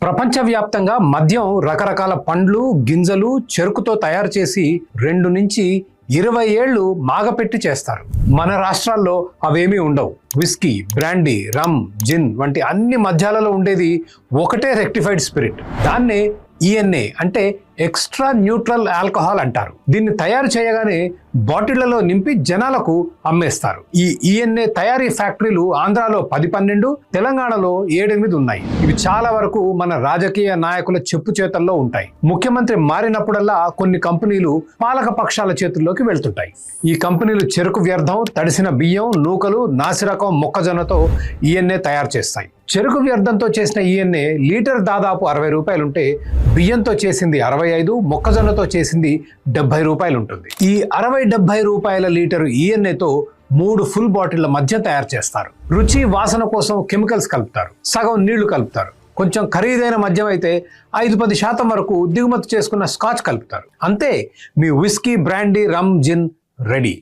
ప్రపంచవ్యాప్తంగా మద్యం రకరకాల పండ్లు, గింజలు, చెరుకుతో తయారు చేసి 2 నుంచి 20 ఏళ్లు మాగపెట్టి చేస్తారు. మన రాష్ట్రాల్లో అవేమీ ఉండవు. విస్కీ, బ్రాండీ, రమ్, జిన్ వంటి అన్ని మద్యాలలో ఉండేది ఒకటే రెక్టిఫైడ్ స్పిరిట్. దాన్నే ఈఎన్ఏ అంటే ఎక్స్ట్రా న్యూట్రల్ ఆల్కహాల్ అంటారు. దీన్ని తయారు చేయగానే బాటిళ్లలో నింపి జనాలకు అమ్మేస్తారు. ఈ ఈఎన్ఏ తయారీ ఫ్యాక్టరీలు ఆంధ్రాలో 10-12, తెలంగాణలో 7-8 ఉన్నాయి. ఇవి చాలా వరకు మన రాజకీయ నాయకుల చెప్పు చేతల్లో ఉంటాయి. ముఖ్యమంత్రి మారినప్పుడల్లా కొన్ని కంపెనీలు పాలక పక్షాల చేతుల్లోకి వెళ్తుంటాయి. ఈ కంపెనీలు చెరుకు వ్యర్థం, తడిసిన బియ్యం, నూకలు, నాసిరకం మొక్కజొన్నతో ఈఎన్ఏ తయారు చేస్తాయి. చెరుకు వ్యర్థంతో చేసిన ఈఎన్ఏ లీటర్ దాదాపు 60 రూపాయలు ఉంటే, బియ్యంతో చేసింది 65, మొక్కజొన్నతో చేసింది 70 రూపాయలు ఉంటుంది. ఈ 60-70 రూపాయల లీటరు ఈఎన్ఏతో 3 ఫుల్ బాటిళ్ల మధ్య తయారు చేస్తారు. రుచి, వాసన కోసం కెమికల్స్ కలుపుతారు, సగం నీళ్లు కలుపుతారు. కొంచెం ఖరీదైన మద్యం అయితే 5-10% వరకు దిగుమతి చేసుకున్న స్కాచ్ కలుపుతారు. అంతే, మీ విస్కీ, బ్రాండీ, రమ్, జిన్ రెడీ.